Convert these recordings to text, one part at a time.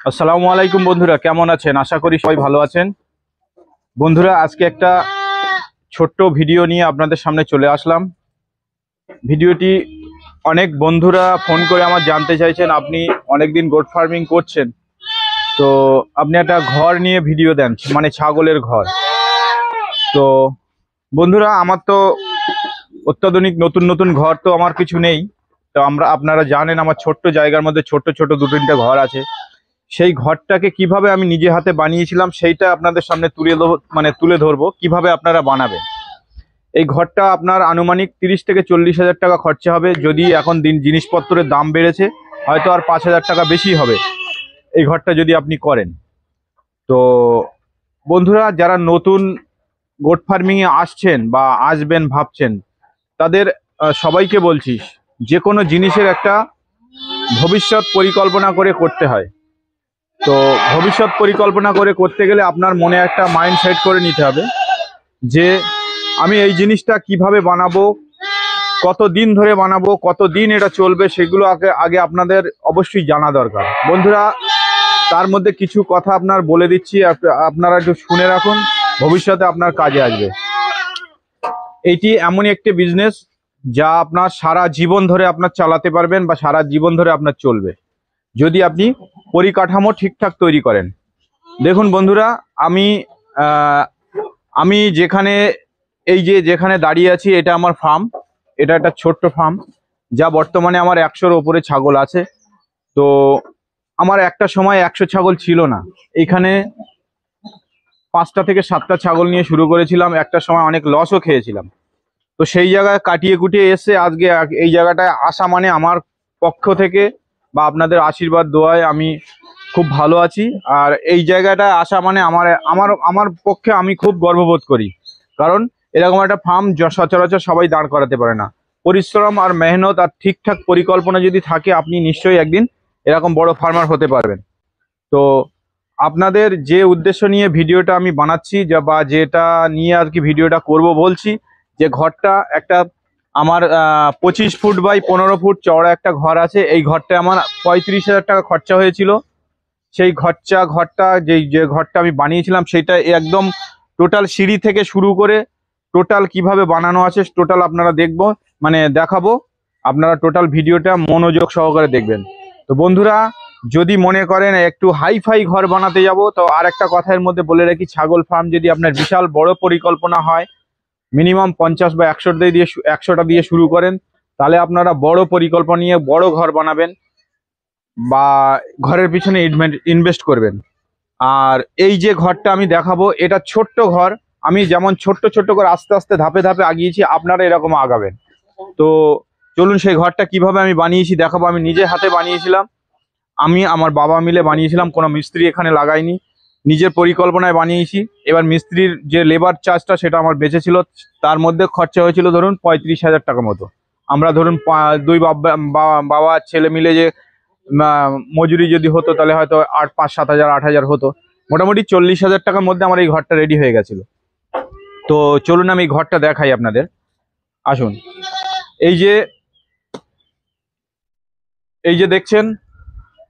আসসালামু আলাইকুম বন্ধুরা, কেমন আছেন? আশা করি সবাই ভালো আছেন। বন্ধুরা, আজকে একটা ছোট্ট ভিডিও নিয়ে আপনাদের সামনে চলে আসলাম। ভিডিওটি অনেক বন্ধুরা ফোন করে আমার জানতে চাইছেন, আপনি অনেকদিন গোট ফার্মিং করছেন, তো আপনি একটা ঘর নিয়ে ভিডিও দেন, মানে ছাগলের ঘর। তো বন্ধুরা, আমার তো অত্যাধুনিক নতুন নতুন ঘর তো আমার কিছু নেই। তো আপনারা জানেন আমার ছোট্ট জায়গার মধ্যে ছোট্ট ছোট দু তিনটে ঘর আছে। সেই ঘরটাকে কিভাবে আমি নিজে হাতে বানিয়েছিলাম সেইটা আপনাদের সামনে তুলে ধরবো কিভাবে আপনারা বানাবেন। এই ঘরটা আপনার আনুমানিক 30 থেকে 40 হাজার টাকা খরচা হবে। যদি এখন জিনিসপত্রের দাম বেড়েছে, হয়তো আর 5 হাজার টাকা বেশি হবে এই ঘরটা যদি আপনি করেন। তো বন্ধুরা, যারা নতুন গোট ফার্মিংয়ে আসছেন বা আসবেন ভাবছেন, তাদের সবাইকে বলছি, যে কোনো জিনিসের একটা ভবিষ্যৎ পরিকল্পনা করে করতে হয়। তো ভবিষ্যৎ পরিকল্পনা করে করতে গেলে আপনার মনে একটা মাইন্ড সেট করে নিতে হবে যে আমি এই জিনিসটা কিভাবে বানাবো, কত দিন ধরে বানাবো, কত দিন এটা চলবে, সেগুলো আগে আপনাদের অবশ্যই জানা দরকার। বন্ধুরা, তার মধ্যে কিছু কথা আপনার বলে দিচ্ছি, আপনারা একটু শুনে রাখুন, ভবিষ্যতে আপনার কাজে আসবে। এইটি এমনই একটি বিজনেস যা আপনার সারা জীবন ধরে আপনার চালাতে পারবেন বা সারা জীবন ধরে আপনার চলবে, যদি আপনি পরিকাঠামো ঠিকঠাক তৈরি করেন। দেখুন বন্ধুরা, আমি যেখানে দাঁড়িয়ে আছি, এটা আমার ফার্ম। এটা একটা ছোট্ট ফার্ম, যা বর্তমানে আমার 100-র ওপরে ছাগল আছে। তো আমার একটা সময় 100 ছাগল ছিল না। এখানে 5টা থেকে 7টা ছাগল নিয়ে শুরু করেছিলাম। একটা সময় অনেক লসও খেয়েছিলাম। তো সেই জায়গায় কাটিয়ে কুটিয়ে এসে আজকে এই জায়গাটায় আসা মানে আমার পক্ষ থেকে বা আপনাদের আশীর্বাদ দোয়ায় আমি খুব ভালো আছি। আর এই জায়গাটায় আসা মানে আমার আমার আমার পক্ষে আমি খুব গর্ববোধ করি, কারণ এরকম একটা ফার্ম সচরাচর সবাই দাঁড় করাতে পারে না। পরিশ্রম আর মেহনত আর ঠিকঠাক পরিকল্পনা যদি থাকে, আপনি নিশ্চয়ই একদিন এরকম বড় ফার্মার হতে পারবেন। তো আপনাদের যে উদ্দেশ্য নিয়ে ভিডিওটা আমি বানাচ্ছি, বা যেটা নিয়ে আর কি ভিডিওটা করব বলছি, যে ঘরটা একটা আমার 25 ফুট বাই 15 ফুট চওড়া একটা ঘর আছে। এই ঘরটা আমার 35 হাজার টাকা খরচা হয়েছিল। সেই ঘরটা যে ঘরটা আমি বানিয়েছিলাম, সেটা একদম টোটাল সিঁড়ি থেকে শুরু করে টোটাল কিভাবে বানানো আছে টোটাল আপনারা দেখাবো। আপনারা টোটাল ভিডিওটা মনোযোগ সহকারে দেখবেন। তো বন্ধুরা, যদি মনে করেন একটু হাইফাই ঘর বানাতে যাব, তো আর একটা কথার মধ্যে বলে রাখি, ছাগল ফার্ম যদি আপনার বিশাল বড় পরিকল্পনা হয়, মিনিমাম 50 বা 100টা দিয়ে শুরু করেন, তাহলে আপনারা বড় পরিকল্পনা নিয়ে বড় ঘর বানাবেন বা ঘরের পিছনে ইনভেস্ট করবেন। আর এই যে ঘরটা আমি দেখাবো, এটা ছোট্ট ঘর। আমি যেমন ছোট্ট ছোট্ট করে আস্তে আস্তে ধাপে ধাপে আগিয়েছি, আপনারা এরকম আগাবেন। তো চলুন সেই ঘরটা কিভাবে আমি বানিয়েছি দেখাবো। আমি নিজে হাতে বানিয়েছিলাম, আমি আমার বাবা মিলে বানিয়েছিলাম, কোনো মিস্ত্রি এখানে লাগাইনি, নিজের পরিকল্পনায় বানিয়েছি। এবার মিস্ত্রির যে লেবার চার্জটা সেটা আমার বেঁচেছিল, তার মধ্যে খরচা হয়েছিল ধরুন 35 হাজার টাকা মতো। আমরা ধরুন দুই বাবা ছেলে মিলে যে মজুরি যদি হতো, তাহলে হয়তো 5-7 হাজার 8 হাজার হতো। মোটামুটি 40 হাজার টাকার মধ্যে আমার এই ঘরটা রেডি হয়ে গেছিল। তো চলুন আমি এই ঘরটা দেখাই আপনাদের, আসুন। এই যে এই যে দেখছেন,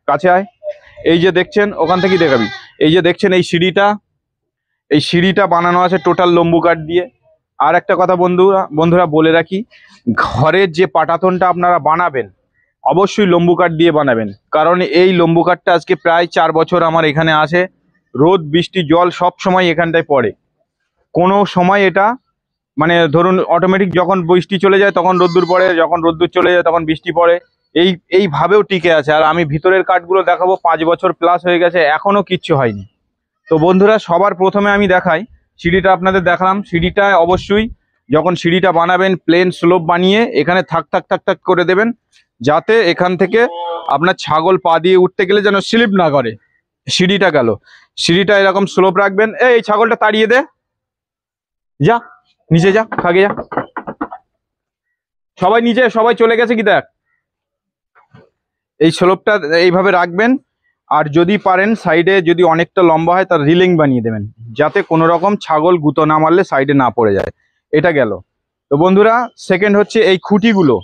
কাছে আয়, এই যে দেখছেন, ওখান থেকেই দেখাবি। এই যে দেখছেন এই সিঁড়িটা বানানো আছে টোটাল লম্বু কাঠ দিয়ে। আর একটা কথা বন্ধুরা বলে রাখি, ঘরের যে পাটাতনটা আপনারা বানাবেন, অবশ্যই লম্বু কাঠ দিয়ে বানাবেন, কারণ এই লম্বু কাঠটা আজকে প্রায় 4 বছর আমার এখানে আছে। রোদ বৃষ্টি জল সব সময় এখানটায় পড়ে। কোনো সময় এটা ধরুন অটোমেটিক, যখন বৃষ্টি চলে যায় তখন রোদ্দুর পড়ে, যখন রোদ্দুর চলে যায় তখন বৃষ্টি পড়ে। এইভাবেও টিকে আছে। আর আমি ভিতরের কাঠগুলো দেখাবো, 5 বছর প্লাস হয়ে গেছে, এখনো কিচ্ছু হয়নি। তো বন্ধুরা, সবার প্রথমে আমি দেখাই সিঁড়িটা, আপনাদের দেখালাম। সিঁড়িটা অবশ্যই যখন সিঁড়িটা বানাবেন, প্লেন স্লোপ বানিয়ে এখানে থাক থাক থাক থাক করে দেবেন, যাতে এখান থেকে আপনার ছাগল পা দিয়ে উঠতে গেলে যেন স্লিপ না করে। সিঁড়িটা এরকম স্লোপ রাখবেন। এই ছাগলটা তাড়িয়ে দে, যা নিচে যা, থাকে যা, সবাই চলে গেছে কি দেখ। এই স্লোপটা এইভাবে রাখবেন। আর যদি পারেন সাইডে যদি অনেকটা লম্বা হয়, তার রিলিং বানিয়ে দেবেন, যাতে কোনো রকম ছাগল গুঁতো না মারলে সাইডে না পড়ে যায়। এটা গেল। তো বন্ধুরা, সেকেন্ড হচ্ছে এই খুঁটিগুলো।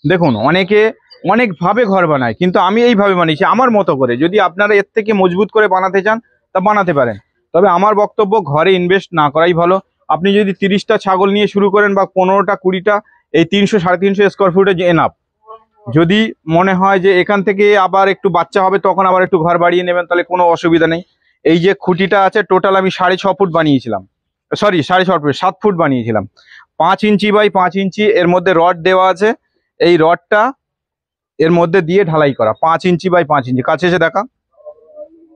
দেখুন, অনেকে অনেকভাবে ঘর বানায়, কিন্তু আমি এইভাবে বানিয়েছি আমার মতো করে। যদি আপনারা এর থেকে মজবুত করে বানাতে চান তা বানাতে পারেন, তবে আমার বক্তব্য ঘরে ইনভেস্ট না করাই ভালো। আপনি যদি 30টা ছাগল নিয়ে শুরু করেন বা 15টা 20টা, এই 300 350 স্কোয়ার ফুটে যে এনাফ। যদি মনে হয় যে এখান থেকে আবার একটু বাচ্চা হবে তখন আবার একটু ঘর বাড়িয়ে নেবেন, তাহলে কোনো অসুবিধা নেই। এই যে খুঁটিটা আছে টোটাল আমি 6.5 ফুট বানিয়েছিলাম, সরি 6.5 ফুট 7 ফুট বানিয়েছিলাম। 5 ইঞ্চি বাই 5 ইঞ্চি এর মধ্যে রড দেওয়া আছে। এই রডটা এর মধ্যে দিয়ে ঢালাই করা, 5 ইঞ্চি বাই 5 ইঞ্চি, কাছে এসে দেখা,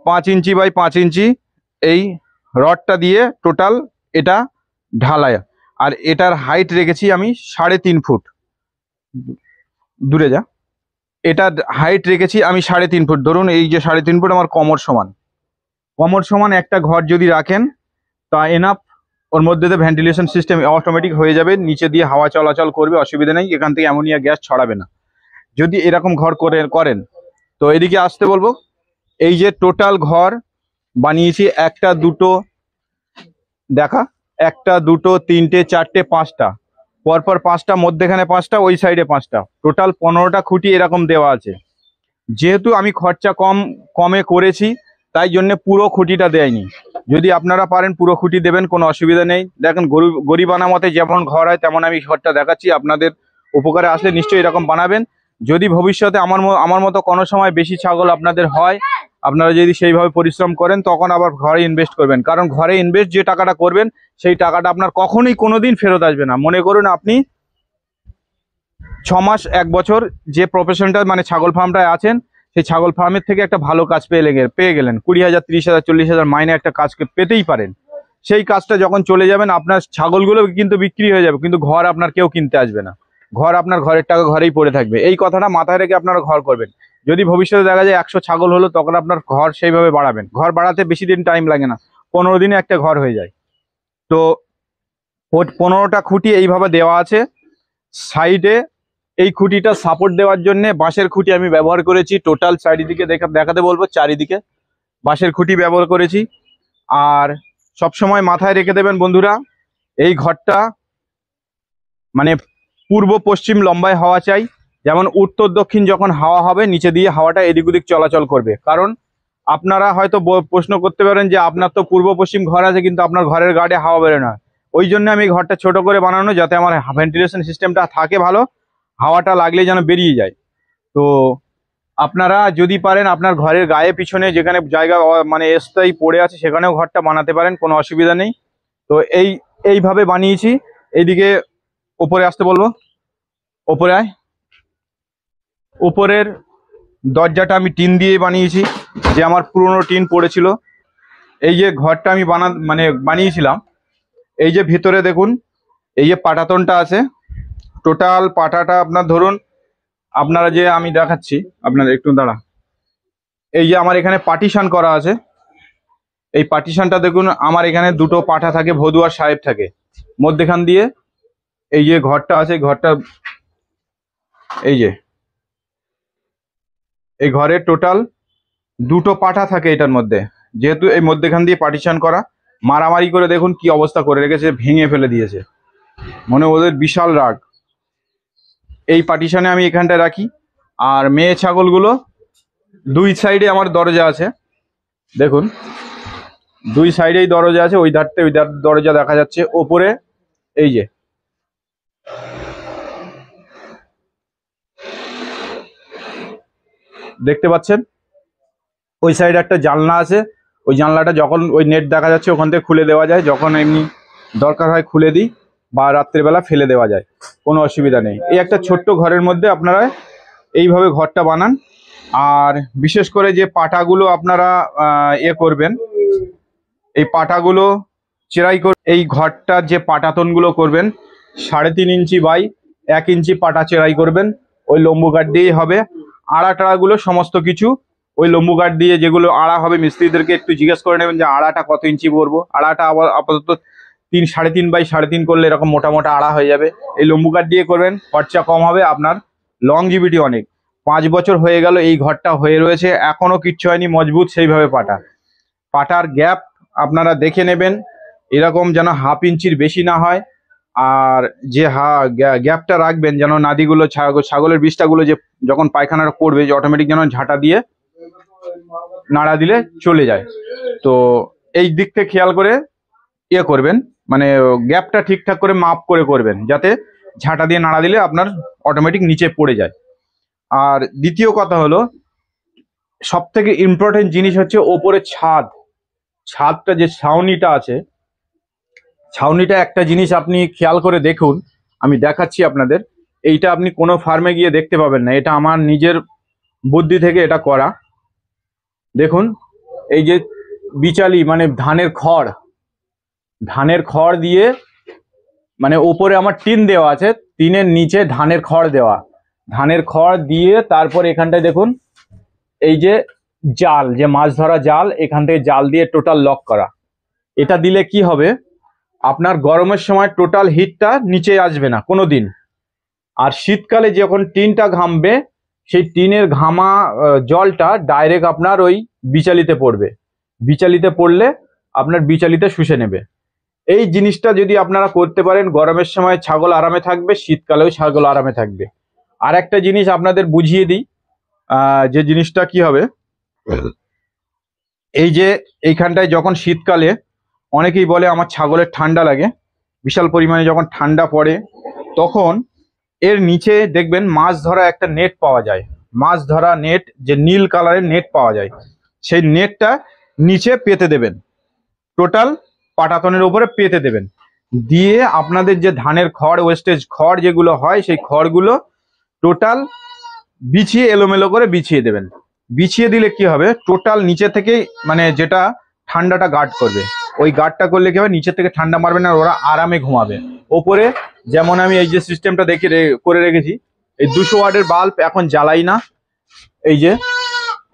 5 ইঞ্চি বাই 5 ইঞ্চি এই রডটা দিয়ে টোটাল এটা ঢালাই। আর এটার হাইট রেখেছি আমি 3.5 ফুট, দূরে যা। এটার হাইট রেখেছি আমি 3.5 ফুট। ধরুন এই যে 3.5 ফুট আমার কোমর সমান, কোমর সমান একটা ঘর যদি রাখেন তা এনাফ। ওর মধ্যে তো ভেন্টিলেশন সিস্টেম অটোমেটিক হয়ে যাবে, নিচে দিয়ে হাওয়া চলাচল করবে, অসুবিধা নেই, এখান থেকে অ্যামোনিয়া গ্যাস ছড়াবে না যদি এরকম ঘর করেন। তো এদিকে আসতে বলবো। এই যে টোটাল ঘর বানিয়েছি, একটা দুটো দেখা, একটা দুটো তিনটে চারটে পাঁচটা, পরপর পাঁচটা, মধ্যেখানে পাঁচটা, ওই সাইডে পাঁচটা, টোটাল 15টা খুঁটি এরকম দেওয়া আছে। যেহেতু আমি খরচা কমে করেছি তাই জন্য পুরো খুঁটিটা দেয়নি। যদি আপনারা পারেন পুরো খুঁটি দেবেন, কোনো অসুবিধা নেই। দেখেন গরিবানা মতে যেমন ঘর হয় তেমন আমি ঘরটা দেখাচ্ছি, আপনাদের উপকারে আসলে নিশ্চয়ই এরকম বানাবেন। যদি ভবিষ্যতে আমার মতো কোনো সময় বেশি ছাগল আপনাদের হয়, আপনারা যদি সেইভাবে পরিশ্রম করেন তখন আবার ঘরে ইনভেস্ট করবেন, কারণ ঘরে ইনভেস্ট যে টাকাটা করবেন সেই টাকাটা আপনার কখনোই কোনোদিন ফেরত আসবে না। মনে করুন আপনি 6 মাস 1 বছর যে প্রফেশনটা মানে ছাগল ফার্মটায় আছেন, সেই ছাগল ফার্মের থেকে একটা ভালো কাজ পেয়ে গেলেন, 20,000 30,000 40,000 মাইনে একটা কাজ পেতেই পারেন। সেই কাজটা যখন চলে যাবেন আপনার ছাগলগুলো কিন্তু বিক্রি হয়ে যাবে, কিন্তু ঘর আপনার কেউ কিনতে আসবে না, ঘর আপনার ঘরের টাকা ঘরেই পড়ে থাকবে। এই কথাটা মাথায় রেখে আপনারা ঘর করবেন। যদি ভবিষ্যতে দেখা যায় 100 ছাগল হলো, তখন আপনার ঘর সেইভাবে বাড়াবেন। ঘর বাড়াতে বেশি দিন টাইম লাগে না, 15 দিনে একটা ঘর হয়ে যায়। তো 15টা খুঁটি এইভাবে দেওয়া আছে। সাইডে এই খুঁটিটা সাপোর্ট দেওয়ার জন্য বাঁশের খুঁটি আমি ব্যবহার করেছি। টোটাল চারিদিকে দেখাতে বলবো, চারিদিকে বাঁশের খুঁটি ব্যবহার করেছি। আর সব সময় মাথায় রেখে দেবেন বন্ধুরা, এই ঘরটা মানে পূর্ব পশ্চিম লম্বায় হাওয়া চাই। যেমন উত্তর দক্ষিণ যখন হাওয়া হবে নিচে দিয়ে হাওয়াটা এদিক ওদিক চলাচল করবে। কারণ আপনারা হয়তো প্রশ্ন করতে পারেন যে আপনার তো পূর্ব পশ্চিম ঘর আছে কিন্তু আপনার ঘরের গার্ডে হাওয়া বেরোয় না। ওই জন্য আমি ঘরটা ছোট করে বানানো, যাতে আমার ভেন্টিলেশন সিস্টেমটা থাকে ভালো, হাওয়াটা লাগলে যেন বেরিয়ে যায়। তো আপনারা যদি পারেন আপনার ঘরের গায়ে পিছনে যেখানে জায়গা মানে স্থায়ী পড়ে আছে সেখানেও ঘরটা বানাতে পারেন, কোনো অসুবিধা নেই। তো এইভাবে বানিয়েছি। এইদিকে ওপরে আসতে বলবো, ওপরে আয়। উপরের দরজাটা আমি টিন দিয়ে বানিয়েছি, যে আমার পুরনো টিন পড়েছিল। এই যে ঘরটা আমি বানিয়েছিলাম, এই যে ভিতরে দেখুন এই যে পাটাতনটা আছে, টোটাল পাটাটা আপনার ধরুন, আপনারা যে আমি দেখাচ্ছি, আপনারা একটু দাঁড়া, এই যে আমার এখানে পার্টিশন করা আছে। এই পার্টিশনটা দেখুন, আমার এখানে দুটো পাঠা থাকে, ভদু আর সাহেব থাকে মধ্যেখান দিয়ে। এই যে ঘরটা আছে, ঘরটা এই যে এই ঘরের টোটাল দুটো পাঠা থাকে এটার মধ্যে। যেহেতু এই মধ্যেখান দিয়ে পার্টিশন করা, মারামারি করে দেখুন কি অবস্থা করে রেখেছে, ভেঙে ফেলে দিয়েছে, মনে ওদের বিশাল রাগ। এই পার্টিশনে আমি এখানটায় রাখি। আর মেয়ে ছাগলগুলো দুই সাইডে আমার দরজা আছে, দেখুন দুই সাইডেই দরজা আছে, ওই ধারতে ওই ধার দরজা দেখা যাচ্ছে। ওপরে এই যে দেখতে পাচ্ছেন, ওই সাইডে একটা জানলা আছে, ওই জানলাটা যখন ওই নেট দেখা যাচ্ছে ওখান থেকে খুলে দেওয়া যায়, যখন এমনি দরকার হয় খুলে দিই, বা রাত্রেবেলা ফেলে দেওয়া যায়, কোনো অসুবিধা নেই। এই একটা ছোট্ট ঘরের মধ্যে আপনারা এইভাবে ঘরটা বানান। আর বিশেষ করে যে পাটাগুলো আপনারা করবেন, এই পাটাগুলো চেরাই করে এই ঘরটার যে পাটাতনগুলো করবেন 3.5 ইঞ্চি বাই 1 ইঞ্চি পাটা চেরাই করবেন, ওই লম্বু কাঠ দিয়েই হবে। আড়া টাড়াগুলো সমস্ত কিছু ওই লম্বু কাঠ দিয়ে, যেগুলো আড়া হবে মিস্ত্রিদেরকে একটু জিজ্ঞেস করে নেবেন যে আড়াটা কত ইঞ্চি করবো। আড়াটা আপাতত 3.5 বাই 3.5 করলে এরকম মোটা মোটা আড়া হয়ে যাবে। এই লম্বু কাঠ দিয়ে করবেন, খরচা কম হবে, আপনার লংজিভিটি অনেক। 5 বছর হয়ে গেল এই ঘরটা হয়ে রয়েছে, এখনো কিচ্ছু হয়নি, মজবুত সেইভাবে পাটার গ্যাপ আপনারা দেখে নেবেন, এরকম যেন 1/2 ইঞ্চির বেশি না হয়। আর যে গ্যাপটা রাখবেন যেন নাদিগুলো ছাগলের বিষ্ঠাগুলো যে যখন পায়খানাটা পড়বে যে অটোমেটিক যেন ঝাঁটা দিয়ে নাড়া দিলে চলে যায়। তো এই দিক থেকে খেয়াল করে ইয়ে করবেন, মানে গ্যাপটা ঠিকঠাক করে মাপ করে করবেন, যাতে ঝাঁটা দিয়ে নাড়া দিলে আপনার অটোমেটিক নিচে পড়ে যায়। আর দ্বিতীয় কথা হলো, সব থেকে ইম্পর্টেন্ট জিনিস হচ্ছে ওপরে ছাদটা যে ছাউনিটা আছে, ছাউনিটা একটা জিনিস আপনি খেয়াল করে দেখুন, আমি দেখাচ্ছি আপনাদের। এইটা আপনি কোনো ফার্মে গিয়ে দেখতে পাবেন না, এটা আমার নিজের বুদ্ধি থেকে এটা করা। দেখুন, এই যে বিচালি মানে ধানের খড় দিয়ে, মানে ওপরে আমার টিন দেওয়া আছে, টিনের নিচে ধানের খড় দেওয়া, ধানের খড় দিয়ে তারপর এখানটায় দেখুন এই যে জাল, যে মাছ ধরা জাল, এখান থেকে জাল দিয়ে টোটাল লক করা। এটা দিলে কি হবে, আপনার গরমের সময় টোটাল হিটটা নিচে আসবে না কোনোদিন। আর শীতকালে যখন টিনটা ঘামবে, সেই টিনের ঘামা জলটা ডাইরেক্ট আপনার ওই বিচালিতে পড়বে, বিচালিতে পড়লে আপনার বিচালিতে শুষে নেবে। এই জিনিসটা যদি আপনারা করতে পারেন, গরমের সময় ছাগল আরামে থাকবে, শীতকালেও ছাগল আরামে থাকবে। আর একটা জিনিস আপনাদের বুঝিয়ে দিই, যে জিনিসটা কি হবে, এই যে এইখানটায় যখন শীতকালে অনেকেই বলে আমার ছাগলের ঠান্ডা লাগে, বিশাল পরিমাণে যখন ঠান্ডা পড়ে, তখন এর নিচে দেখবেন মাছ ধরা একটা নেট পাওয়া যায়, মাছ ধরা নেট, যে নীল কালারের নেট পাওয়া যায়, সেই নেটটা নিচে পেতে দেবেন, টোটাল পাটাতনের উপরে পেতে দেবেন। দিয়ে আপনাদের যে ধানের খড়, ওয়েস্টেজ খড় যেগুলো হয়, সেই খড়গুলো টোটাল বিছিয়ে এলোমেলো করে বিছিয়ে দেবেন। বিছিয়ে দিলে কি হবে, টোটাল নিচে থেকে মানে যেটা ঠান্ডাটা গার্ড করবে, ওই গার্ডটা করলে কি হবে, নিচে থেকে ঠান্ডা মারবে না, ওরা আরামে ঘুমাবে। ওপরে যেমন আমি এই যে সিস্টেমটা করে রেখেছি, এই 200 ওয়াটের বাল্ব এখন জ্বালাই না, এই যে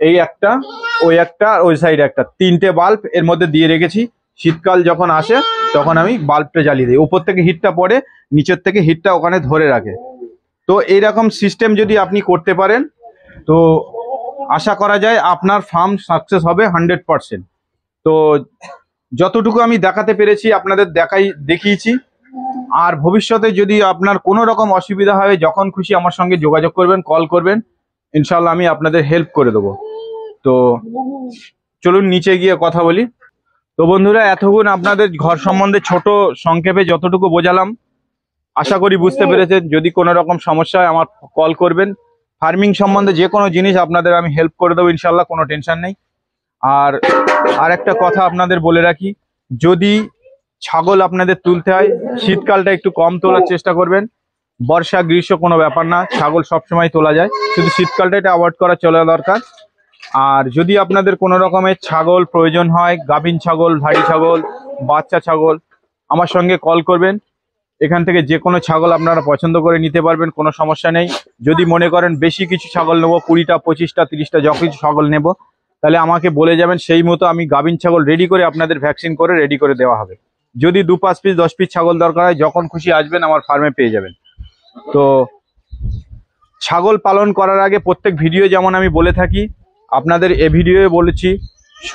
এই একটা, ওই একটা, ওই সাইডে একটা, 3টে বাল্ব এর মধ্যে দিয়ে রেখেছি। শীতকাল যখন আসে তখন আমি বাল্বটা জ্বালিয়ে দিই, উপর থেকে হিটটা পড়ে, নিচের থেকে হিটটা ওখানে ধরে রাখে। তো এইরকম সিস্টেম যদি আপনি করতে পারেন, তো আশা করা যায় আপনার ফার্ম সাকসেস হবে 100%। তো যতটুকু আমি দেখাতে পেরেছি আপনাদের দেখিয়েছি। আর ভবিষ্যতে যদি আপনার কোনো রকম অসুবিধা হয়, যখন খুশি আমার সঙ্গে যোগাযোগ করবেন, কল করবেন, ইনশাল্লাহ আমি আপনাদের হেল্প করে দেবো। তো চলুন নিচে গিয়ে কথা বলি। তো বন্ধুরা, এতক্ষণ আপনাদের ঘর সম্বন্ধে ছোট সংক্ষেপে যতটুকু বোঝালাম, আশা করি বুঝতে পেরেছেন। যদি কোনো রকম সমস্যা হয় আমার কল করবেন, ফার্মিং সম্বন্ধে যে কোনো জিনিস আপনাদের আমি হেল্প করে দেবো ইনশাল্লাহ, কোনো টেনশন নেই। আর একটা কথা আপনাদের বলে রাখি, যদি ছাগল আপনাদের তুলতে হয়, শীতকালটা একটু কম তোলার চেষ্টা করবেন, বর্ষা গ্রীষ্ম কোনো ব্যাপার না, ছাগল সবসময় তোলা যায়, শুধু শীতকালটা এটা অ্যাভয়েড করা চলা দরকার। আর যদি আপনাদের কোনো রকমের ছাগল প্রয়োজন হয়, গাভীন ছাগল, ভারী ছাগল, বাচ্চা ছাগল, আমার সঙ্গে কল করবেন। এখান থেকে যে কোনো ছাগল আপনারা পছন্দ করে নিতে পারবেন, কোনো সমস্যা নেই। যদি মনে করেন বেশি কিছু ছাগল নেবো, 20টা 25টা 30টা যা কিছু ছাগল নেব, তাহলে আমাকে বলে যাবেন, সেই মতো আমি গাভীন ছাগল রেডি করে আপনাদের ভ্যাকসিন করে রেডি করে দেওয়া হবে। যদি 2-5 পিস 10 পিস ছাগল দরকার হয়, যখন খুশি আসবেন আমার ফার্মে পেয়ে যাবেন। তো ছাগল পালন করার আগে প্রত্যেক ভিডিও যেমন আমি বলে থাকি, আপনাদের এ ভিডিওয়ে বলেছি,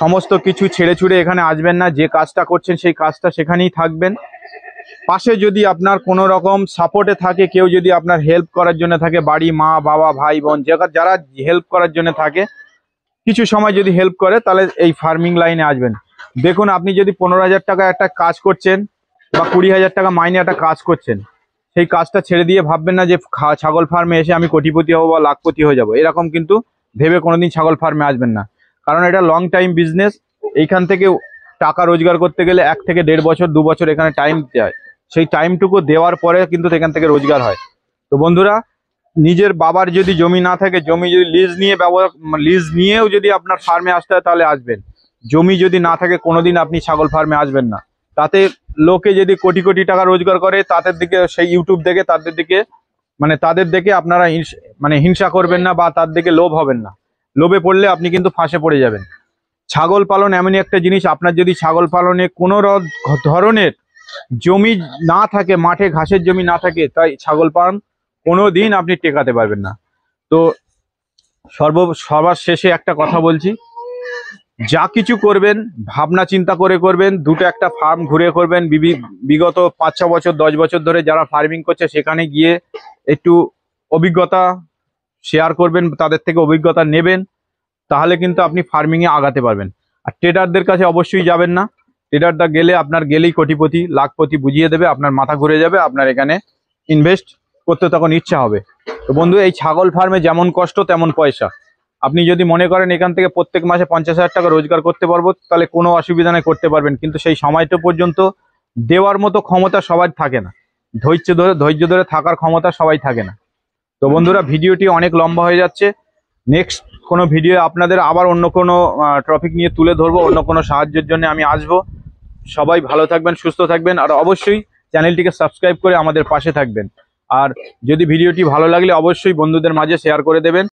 সমস্ত কিছু ছেড়ে ছুড়ে এখানে আসবেন না, যে কাজটা করছেন সেই কাজটা সেখানেই থাকবেন। পাশে যদি আপনার কোনো রকম সাপোর্টে থাকে, কেউ যদি আপনার হেল্প করার জন্য থাকে, বাড়ি মা বাবা ভাই বোন যারা হেল্প করার জন্য থাকে, কিছু সময় যদি হেল্প করে, তাহলে এই ফার্মিং লাইনে আসবেন। দেখুন, আপনি যদি 15,000 টাকা একটা কাজ করছেন বা 20,000 টাকা মাইনে একটা কাজ করছেন, সেই কাজটা ছেড়ে দিয়ে ভাববেন না যে ছাগল ফার্মে এসে আমি কোটিপতি হবো বা লাখপতি হয়ে যাবো, এরকম কিন্তু ভেবে কোনোদিন ছাগল ফার্মে আসবেন না। কারণ এটা লং টাইম বিজনেস, এইখান থেকে টাকা রোজগার করতে গেলে 1 থেকে 1.5 বছর 2 বছর এখানে টাইম দেয়, সেই টাইমটুকু দেওয়ার পরে কিন্তু এখান থেকে রোজগার হয়। তো বন্ধুরা, নিজের বাবার যদি জমি না থাকে, জমি যদি লিজ নিয়েও যদি আপনার ফার্মে আসতে হয় তাহলে আসবেন। জমি যদি না থাকে কোনোদিন আপনি ছাগল ফার্মে আসবেন না। তাতে লোকে যদি কোটি কোটি টাকা রোজগার করে, তাদের দিকে সেই ইউটিউব দেখে তাদের দেখে আপনারা হিংসা করবেন না বা তার দিকে লোভ হবেন না। লোভে পড়লে আপনি কিন্তু ফাঁসে পড়ে যাবেন। ছাগল পালন এমনই একটা জিনিস, আপনার যদি ছাগল পালনে কোনো ধরনের জমি না থাকে, মাঠে ঘাসের জমি না থাকে, তাই ছাগল পালন কোনো দিন আপনি টেকাতে পারবেন না। তো সবার শেষে একটা কথা বলছি, যা কিছু করবেন ভাবনা চিন্তা করে করবেন। দুটো একটা ফার্ম ঘুরে করবেন। বিগত 5-6 বছর 10 বছর ধরে যারা ফার্মিং করছে সেখানে গিয়ে একটু অভিজ্ঞতা শেয়ার করবেন, তাদের থেকে অভিজ্ঞতা নেবেন, তাহলে কিন্তু আপনি ফার্মিংয়ে আগাতে পারবেন। আর ট্রেডারদের কাছে অবশ্যই যাবেন না। ট্রেডারটা গেলে আপনার গেলেই কোটিপতি লাখপতি বুঝিয়ে দেবে, আপনার মাথা ঘুরে যাবে, আপনার এখানে ইনভেস্ট করতে তখন ইচ্ছা হবে। তো বন্ধু, এই ছাগল ফার্মে যেমন কষ্ট তেমন পয়সা। আপনি যদি মনে করেন এখান থেকে প্রত্যেক মাসে 50,000 টাকা রোজগার করতে পারবো, তাহলে কোনো অসুবিধা নেই, করতে পারবেন। কিন্তু সেই সময়টা পর্যন্ত দেওয়ার মতো ক্ষমতা সবার থাকে না, ধৈর্য ধরে থাকার ক্ষমতা সবাই থাকে না। তো বন্ধুরা, ভিডিওটি অনেক লম্বা হয়ে যাচ্ছে। নেক্সট কোনো ভিডিও আপনাদের আবার অন্য কোনো টপিক নিয়ে তুলে ধরবো, অন্য কোনো সাহায্যের জন্য আমি আসবো। সবাই ভালো থাকবেন, সুস্থ থাকবেন, আর অবশ্যই চ্যানেলটিকে সাবস্ক্রাইব করে আমাদের পাশে থাকবেন। আর যদি ভিডিওটি ভালো লাগলে অবশ্যই বন্ধুদের মাঝে শেয়ার করে দেবেন।